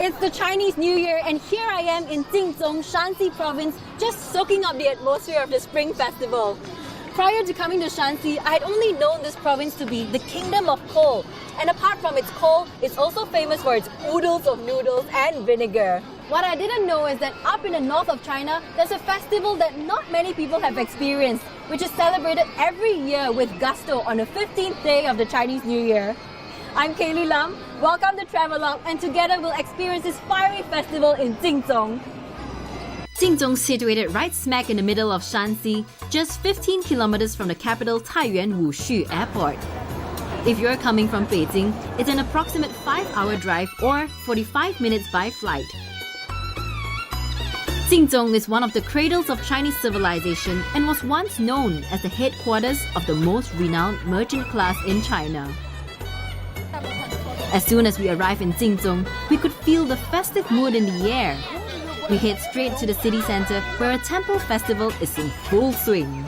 It's the Chinese New Year and here I am in Jinzhong, Shanxi Province, just soaking up the atmosphere of the Spring Festival. Prior to coming to Shanxi, I had only known this province to be the kingdom of coal. And apart from its coal, it's also famous for its oodles of noodles and vinegar. What I didn't know is that up in the north of China, there's a festival that not many people have experienced, which is celebrated every year with gusto on the 15th day of the Chinese New Year. I'm Kayli Lum, welcome to Travelogue, and together we'll experience this fiery festival in Jinzhong. Jinzhong, situated right smack in the middle of Shanxi, just 15 kilometers from the capital Taiyuan Wushu Airport. If you're coming from Beijing, it's an approximate 5-hour drive or 45 minutes by flight. Jinzhong is one of the cradles of Chinese civilization and was once known as the headquarters of the most renowned merchant class in China. As soon as we arrive in Jinzhong, we could feel the festive mood in the air. We head straight to the city center where a temple festival is in full swing.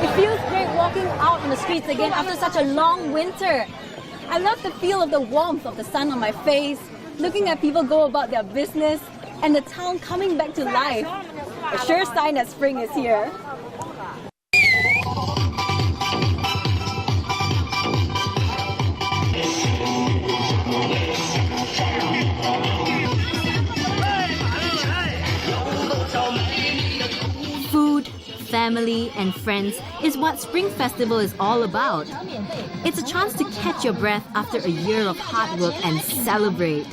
It feels great walking out on the streets again after such a long winter. I love the feel of the warmth of the sun on my face, looking at people go about their business, and the town coming back to life. A sure sign that spring is here. Food, family and friends is what Spring Festival is all about. It's a chance to catch your breath after a year of hard work and celebrate.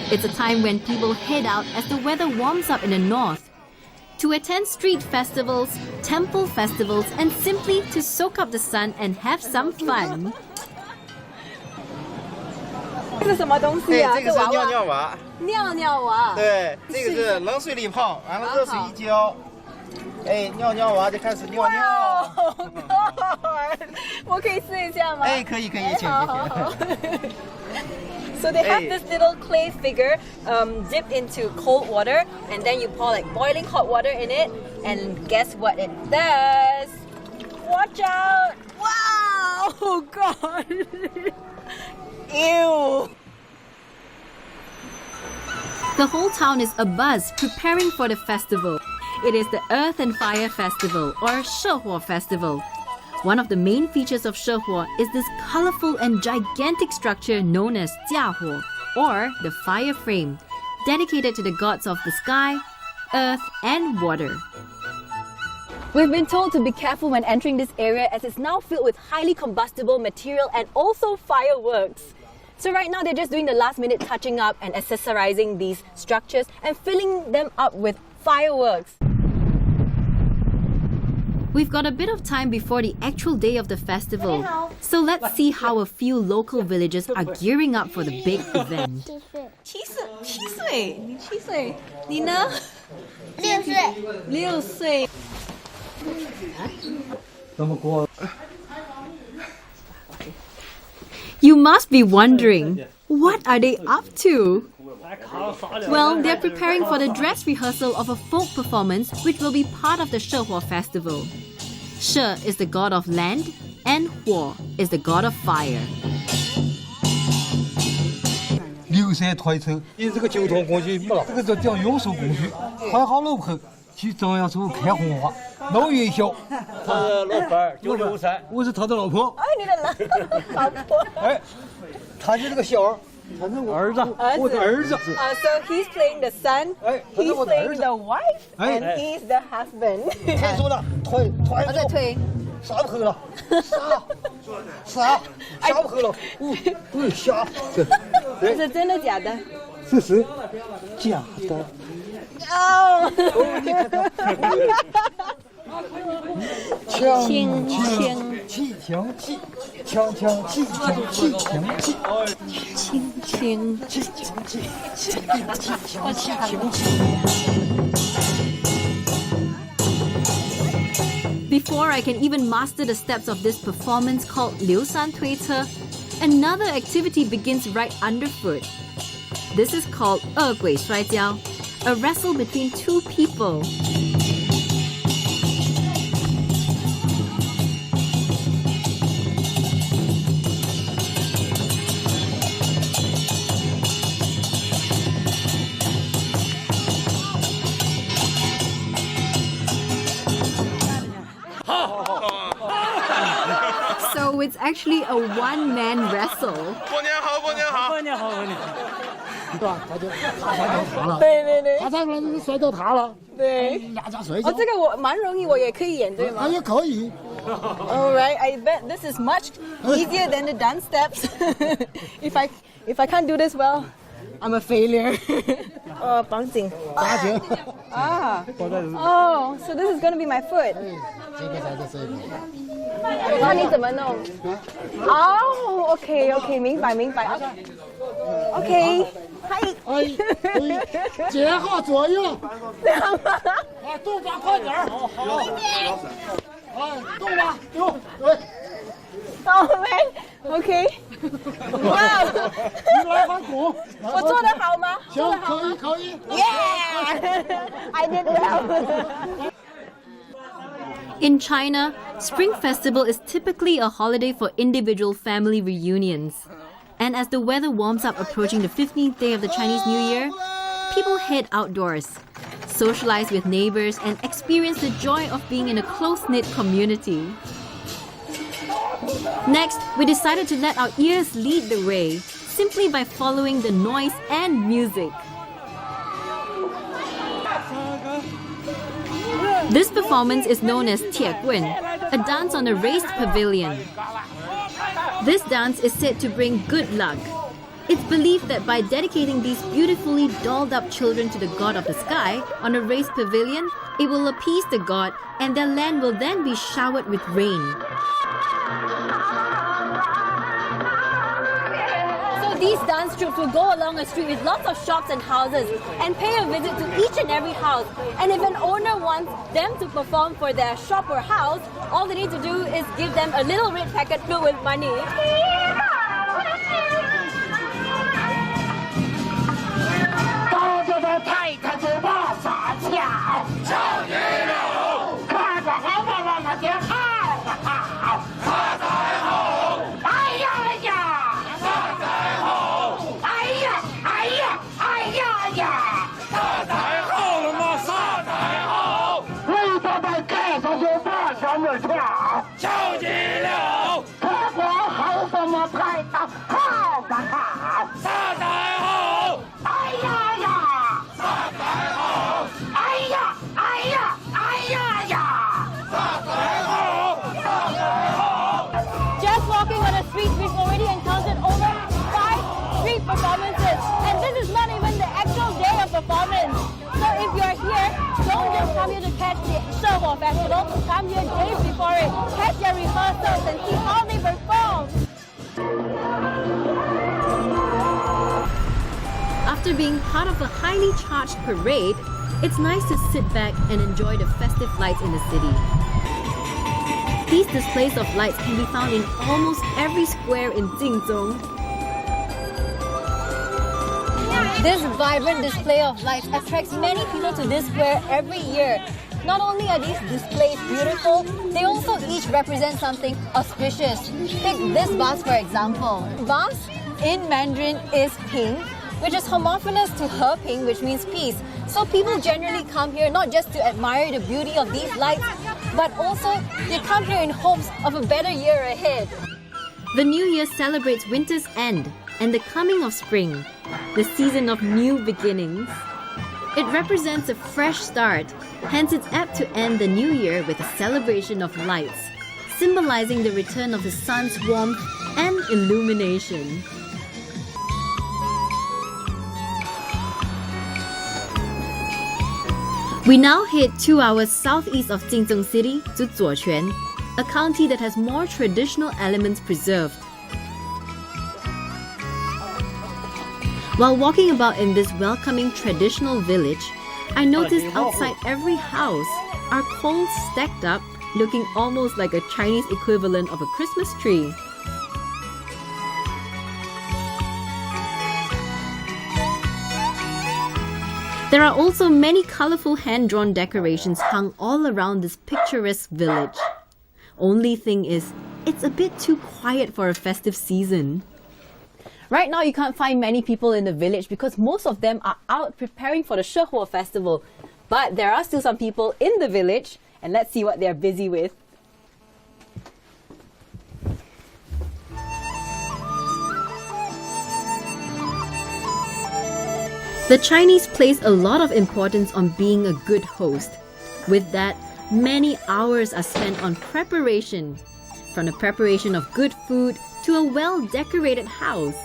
It's a time when people head out as the weather warms up in the north to attend street festivals, temple festivals, and simply to soak up the sun and have some fun. 这是什么东西啊？这个是尿尿娃。尿尿娃。对，这个是冷水里泡，完了热水一浇，哎，尿尿娃就开始尿尿。好God！我可以试一下吗？哎，可以，请。好。So they have this little clay figure dipped into cold water, and then you pour like boiling hot water in it, and guess what it does? Watch out! Wow! Oh God! Ew! The whole town is abuzz, preparing for the festival. It is the Earth and Fire Festival, or Rehearsals Festival. One of the main features of Rehearsals is this colorful and gigantic structure known as Jiahuo, or the fire frame, dedicated to the gods of the sky, earth, and water. We've been told to be careful when entering this area as it's now filled with highly combustible material and also fireworks. So right now they're just doing the last minute touching up and accessorizing these structures and filling them up with fireworks. We've got a bit of time before the actual day of the festival, so let's see how a few local villagers are gearing up for the big event. 7岁，你7岁，你呢？6岁。6岁。You must be wondering, what are they up to? Well, they're preparing for the dress rehearsal of a folk performance which will be part of the Rehearsals Festival. She is the god of land and Huo is the god of fire. 流水推车，因这个交通工具没了，这个叫运输工具。换好路口去中央处看红花，老元宵。他的老伴儿叫刘三，我是他的老婆。哎，你的老婆。哎，他就这个小儿。 儿子，我的儿子。So he's playing the son, he's playing the wife, and he's the husband. 太说了，推，推，啥不喝了？啥不喝了？对，瞎。这是真的假的？这是假的。哦。你看看。轻气，锵锵气，锵气。 Before I can even master the steps of this performance called Liu San Tui Ce, another activity begins right underfoot. This is called 恶鬼摔跤, a wrestle between two people. So it's actually a one-man wrestle. 过年好，过年好。过年好，过年好。对吧？他就塌了，对对对他上来就摔倒塌了，对。压榨摔跤。哦，这个我蛮容易，我也可以演，对吗？也可以。 Alright, I bet this is much easier than the dance steps. if I can't do this well, I'm a failure. 绑紧。扎紧。Ah. Oh, so this is gonna be my foot. 这个才是这个。我教你怎么弄。哦 ，OK， 明白。OK， 嗨。前后左右。这样吗？动吧，快点儿。好。动吧，对。Oh man, OK。哇，你来回鼓。我做得好吗？行，可以。Yeah, I did well. In China, Spring Festival is typically a holiday for individual family reunions. And as the weather warms up approaching the 15th day of the Chinese New Year, people head outdoors, socialize with neighbors, and experience the joy of being in a close-knit community. Next, we decided to let our ears lead the way, simply by following the noise and music. This performance is known as Tiegwen, a dance on a raised pavilion. This dance is said to bring good luck. It's believed that by dedicating these beautifully dolled-up children to the god of the sky on a raised pavilion, it will appease the god and their land will then be showered with rain. These dance troops will go along a street with lots of shops and houses and pay a visit to each and every house. And if an owner wants them to perform for their shop or house, all they need to do is give them a little red packet filled with money. Just walking on the streets, we've already encountered over 5 street performances, and this is not even the actual day of performance. So if you're here, don't just come here to catch the Festive Festival, come here days before it, catch their rehearsals and see how they perform. After being part of a highly charged parade, it's nice to sit back and enjoy the festive lights in the city. These displays of lights can be found in almost every square in Jinzhong. This vibrant display of lights attracts many people to this square every year. Not only are these displays beautiful, they also each represent something auspicious. Take this vase for example. Vase in Mandarin is ping, which is homophonous to He Ping, which means peace. So people generally come here not just to admire the beauty of these lights, but also they come here in hopes of a better year ahead. The New Year celebrates winter's end and the coming of spring, the season of new beginnings. It represents a fresh start, hence it's apt to end the new year with a celebration of lights, symbolizing the return of the sun's warmth and illumination. We now head 2 hours southeast of Jinzhong City to Zuoquan, a county that has more traditional elements preserved. While walking about in this welcoming traditional village, I noticed outside every house are poles stacked up, looking almost like a Chinese equivalent of a Christmas tree. There are also many colorful hand-drawn decorations hung all around this picturesque village. Only thing is, it's a bit too quiet for a festive season. Right now, you can't find many people in the village because most of them are out preparing for the Shehuo festival. But there are still some people in the village, and let's see what they're busy with. The Chinese place a lot of importance on being a good host. With that, many hours are spent on preparation, from the preparation of good food to a well-decorated house.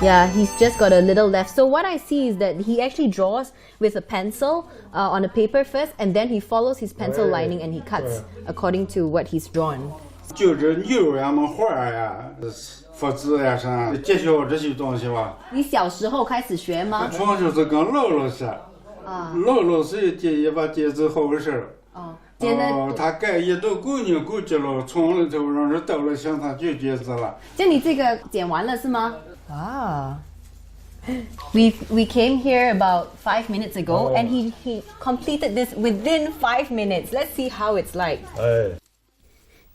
Yeah, he's just got a little left. So what I see is that he actually draws with a pencil on a paper first, and then he follows his pencil lining and he cuts according to what he's drawn. 就是牛呀么花呀，佛子呀啥，介绍这些东西吧。你小时候开始学吗？从就是跟姥姥学，姥姥是结一把戒指后事。他盖一都9年过去了，从里头让人到了向他举戒指了。就你这个剪完了是吗？啊。We came here about 5 minutes ago, and he completed this within 5 minutes. Let's see how it's like.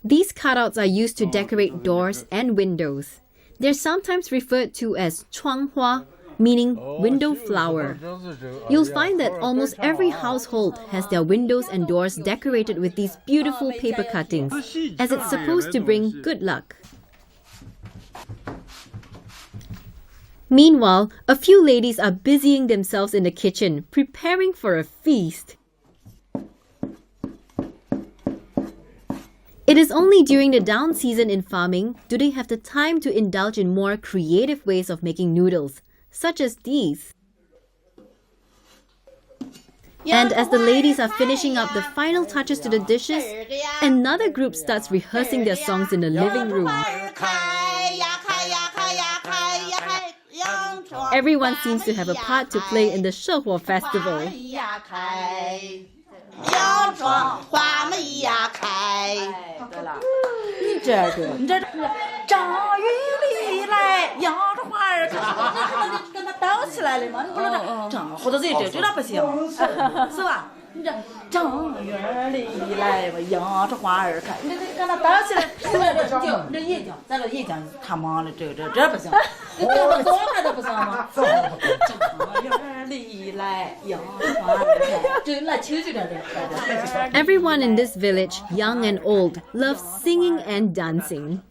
These cutouts are used to decorate doors and windows. They're sometimes referred to as 窗花, meaning window flower. You'll find that almost every household has their windows and doors decorated with these beautiful paper cuttings, as it's supposed to bring good luck. Meanwhile, a few ladies are busying themselves in the kitchen, preparing for a feast. It is only during the down season in farming do they have the time to indulge in more creative ways of making noodles, such as these. And as the ladies are finishing up the final touches to the dishes, another group starts rehearsing their songs in the living room. Everyone seems to have a part to play in the Shehuo festival. 洋窗花们呀开，对了，你这张云里来，扬着花儿开，你跟他倒起来了吗？你不能张或者这不行，是吧？你这张云里来吧，扬着花儿开，你跟他倒起来，这一讲，咱这一讲他忙了，这不行，你跟他总还不行吗？张云里来，扬着花儿开，这来求这个。Everyone in this village, young and old, loves singing and dancing.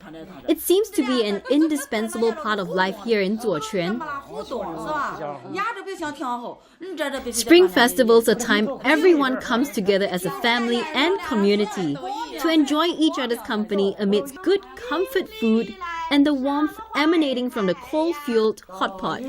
It seems to be an indispensable part of life here in Zuoquan. Spring festivals are a time everyone comes together as a family and community to enjoy each other's company amidst good comfort food and the warmth emanating from the coal-fueled hot pot.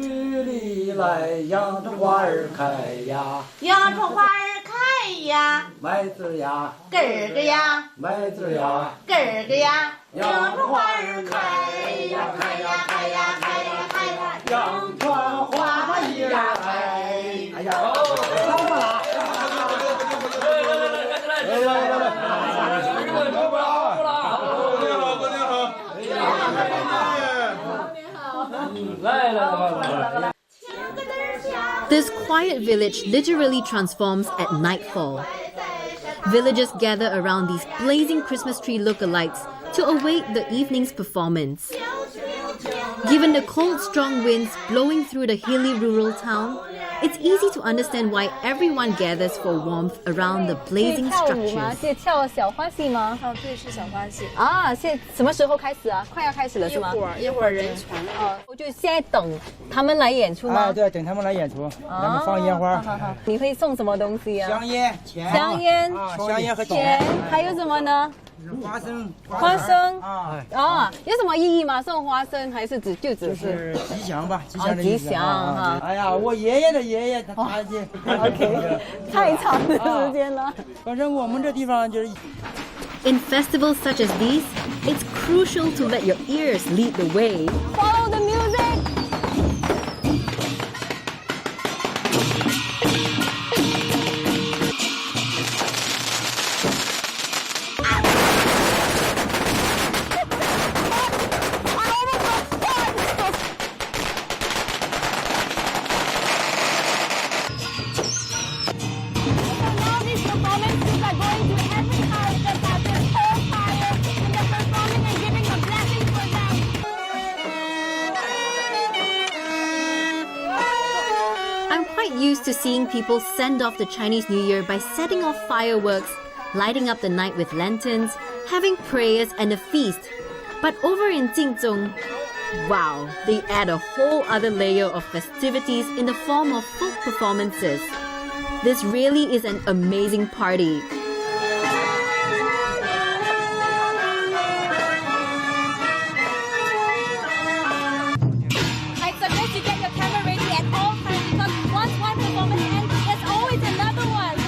This quiet village literally transforms at nightfall. Villagers gather around these blazing Christmas tree lookalikes to await the evening's performance. Given the cold, strong winds blowing through the hilly rural town, it's easy to understand why everyone gathers for warmth around the blazing structures. 这跳小花戏吗？对，是小花戏啊，现在什么时候开始啊？快要开始了是吗？一会儿人全了。我就现在等他们来演出吗？对，等他们来演出，咱们放烟花。好，你会送什么东西啊？香烟、钱、香烟、香烟和钱，还有什么呢？花生有什么意义吗？送花生还是只是吉祥吧？吉祥的意思。吉祥哈。哎呀，我爷爷的爷爷他OK， 太长的时间了。反正我们这地方就是。In festivals such as these, it's crucial to let your ears lead the way. Follow the music. Used to seeing people send off the Chinese New Year by setting off fireworks, lighting up the night with lanterns, having prayers and a feast. But over in Jinzhong, wow, they add a whole other layer of festivities in the form of folk performances. This really is an amazing party. I suggest you get your camera ready at all times because once one performance ends, there's always another one.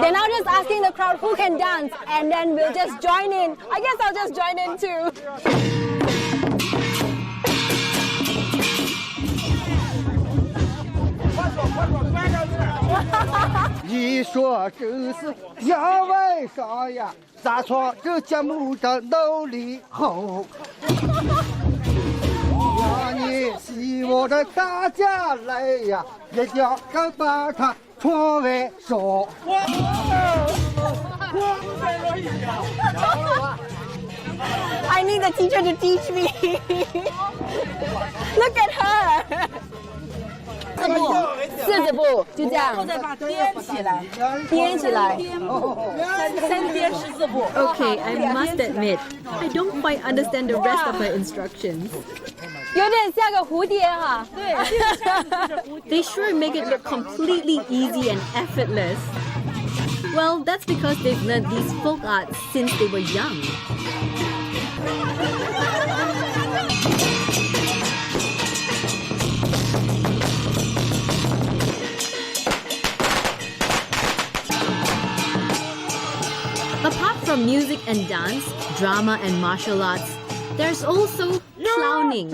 They're now just asking the crowd who can dance, and then we'll just join in. I guess I'll just join in too. 一说这是要为啥呀？咋说这节目的努力后？呀，你希望着大家来呀，一定要把它传为说。I need the teacher to teach me. Look at her. 40步，就这样。再把颠起来，颠起来。三颠14步。Okay, I must admit, I don't quite understand the rest of her instructions. 有点像个蝴蝶哈。对。They sure make it look completely easy and effortless. Well, that's because they've learned these folk arts since they were young. Apart from music and dance, drama and martial arts, there's also clowning.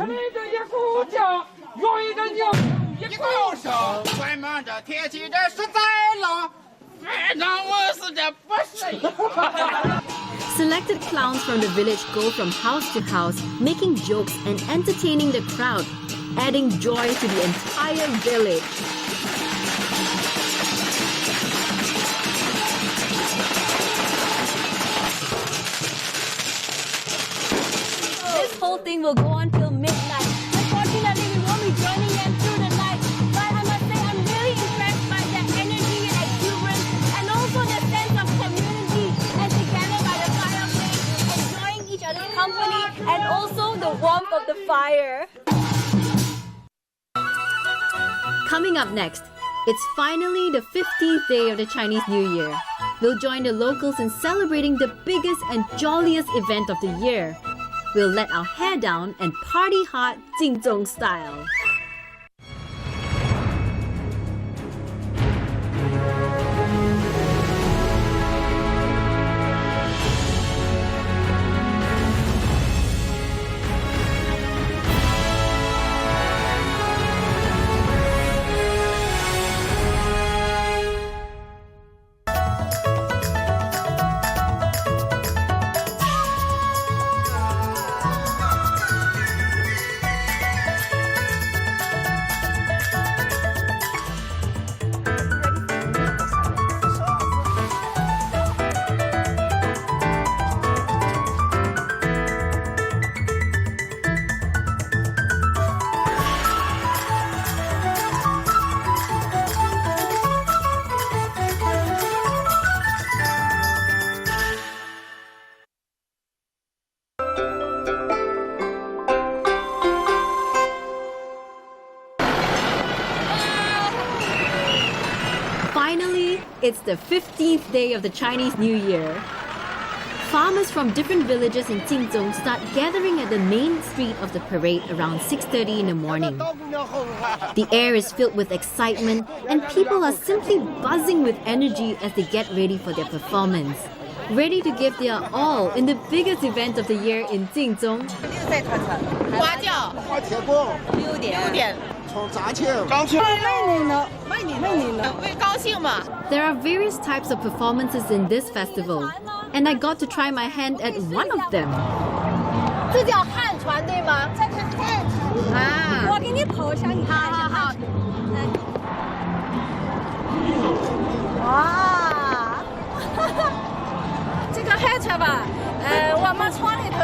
Selected clowns from the village go from house to house, making jokes and entertaining the crowd, adding joy to the entire village. This whole thing will go on till midnight. Unfortunately, we won't be joining them through the night. But I must say, I'm really impressed by their energy and exuberance, and also the sense of community as they gather by the fireplace, enjoying each other's company, and also the warmth of the fire. Coming up next, it's finally the 15th day of the Chinese New Year. We'll join the locals in celebrating the biggest and jolliest event of the year. We'll let our hair down and party hard Jinzhong style. Finally, it's the 15th day of the Chinese New Year. Farmers from different villages in Jinzhong start gathering at the main street of the parade around 6:30 in the morning. The air is filled with excitement and people are simply buzzing with energy as they get ready for their performance. Ready to give their all in the biggest event of the year in Jinzhong. 花轿铁锅6点，从杂庆刚庆卖你了，为高兴嘛。 There are various types of performances in this festival, and I got to try my hand at one of them. 这叫汉传对吗？这是汉传啊！我给你投降，你看一下。好。哇！这个汉传吧，我们村里头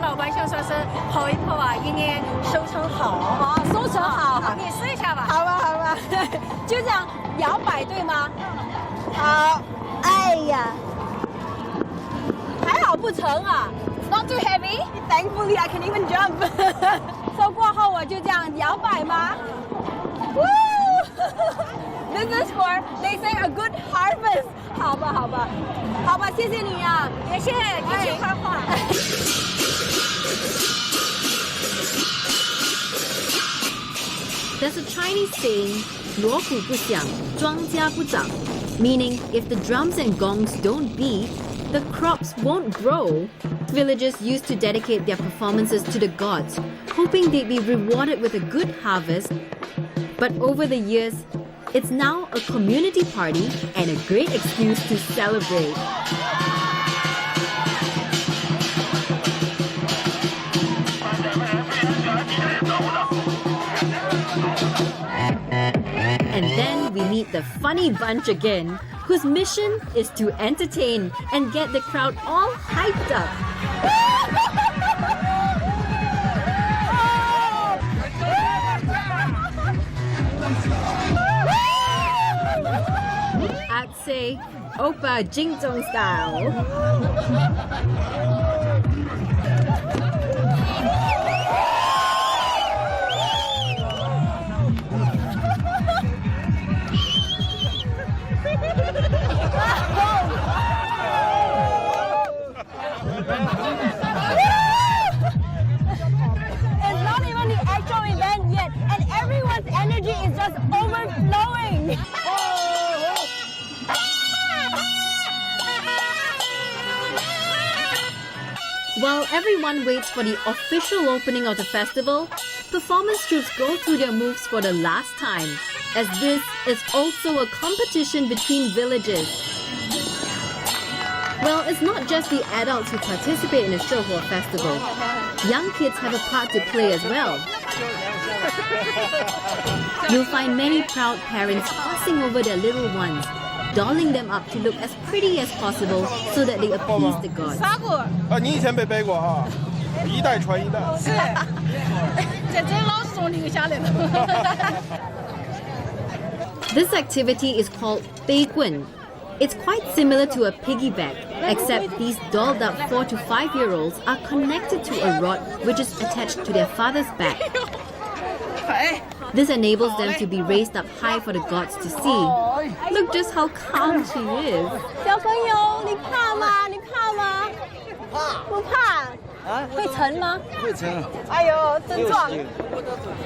老百姓说是跑一跑啊，一年收成好。好，收成好。你试一下吧。好吧，好吧。就这样摇摆对吗？好，哎呀，还好不沉啊 ，not too heavy. Thankfully, I can even jump. 收过后我就这样摇摆吗 ？Woo! This is for they say a good harvest. 好吧，好吧，好吧，谢谢你啊，谢谢，继续画画。There's a Chinese saying, 锣鼓不响，庄稼不长, meaning if the drums and gongs don't beat, the crops won't grow. Villagers used to dedicate their performances to the gods, hoping they'd be rewarded with a good harvest. But over the years, it's now a community party and a great excuse to celebrate. And then we meet the funny bunch again, whose mission is to entertain and get the crowd all hyped up. I'd say Oppa Jinzhong style. It's not even the actual event yet, and everyone's energy is just overflowing. While everyone waits for the official opening of the festival, performance troops go through their moves for the last time, as this is also a competition between villages. Well, it's not just the adults who participate in the Shehuo festival. Young kids have a part to play as well. You'll find many proud parents fussing over their little ones, dolling them up to look as pretty as possible so that they appease the gods. 你以前被背过哈，一代传一代。是，这老师从留下来的。This activity is called 背棍. It's quite similar to a piggyback, except these dolled up 4 to 5-year-olds are connected to a rod which is attached to their father's back. This enables them to be raised up high for the gods to see. Look just how calm she is. 小朋友，你怕吗？你怕吗？不怕。会沉吗？会沉。哎呦，真壮。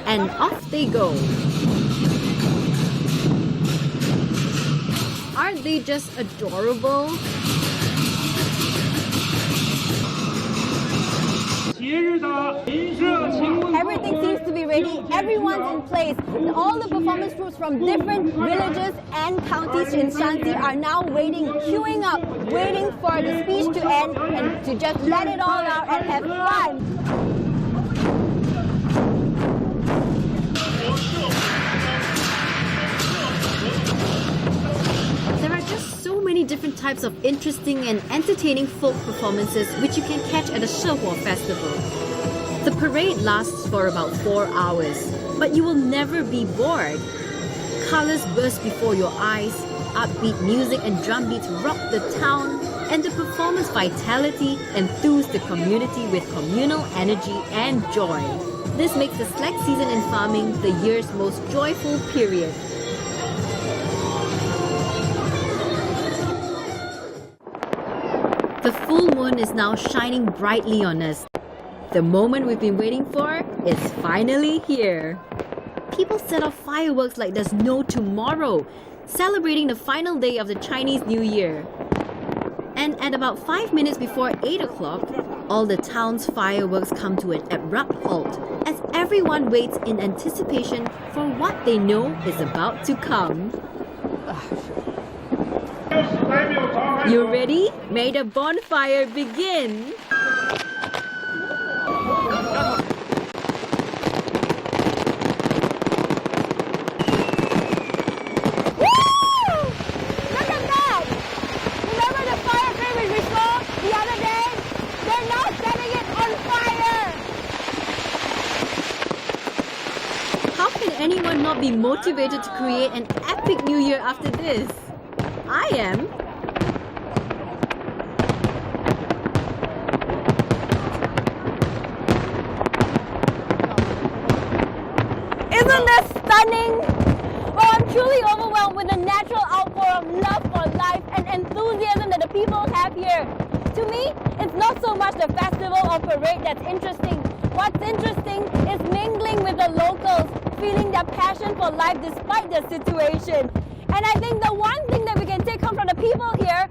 And off they go. Aren't they just adorable? Everything seems to be ready. Everyone's in place. All the performance groups from different villages and counties in Shanxi are now waiting, queuing up, waiting for the speech to end and to just let it all out and have fun. There are just so many different types of interesting and entertaining folk performances which you can catch at the Shehuo festival. The parade lasts for about 4 hours, but you will never be bored. Colors burst before your eyes, upbeat music and drum beats rock the town, and the performance vitality enthuse the community with communal energy and joy. This makes the slack season in farming the year's most joyful period. The full moon is now shining brightly on us. The moment we've been waiting for is finally here. People set off fireworks like there's no tomorrow, celebrating the final day of the Chinese New Year. And at about 5 minutes before 8 o'clock, all the town's fireworks come to an abrupt halt as everyone waits in anticipation for what they know is about to come. You ready? May the bonfire begin! Anyone not be motivated to create an epic New Year after this? I am. Isn't this stunning? Well, I'm truly overwhelmed with the natural outpour of love for life and enthusiasm that the people have here. To me, it's not so much the festival or parade that's interesting. What's interesting is mingling with the locals, feeling their passion for life despite the situation. And I think the one thing that we can take home from the people here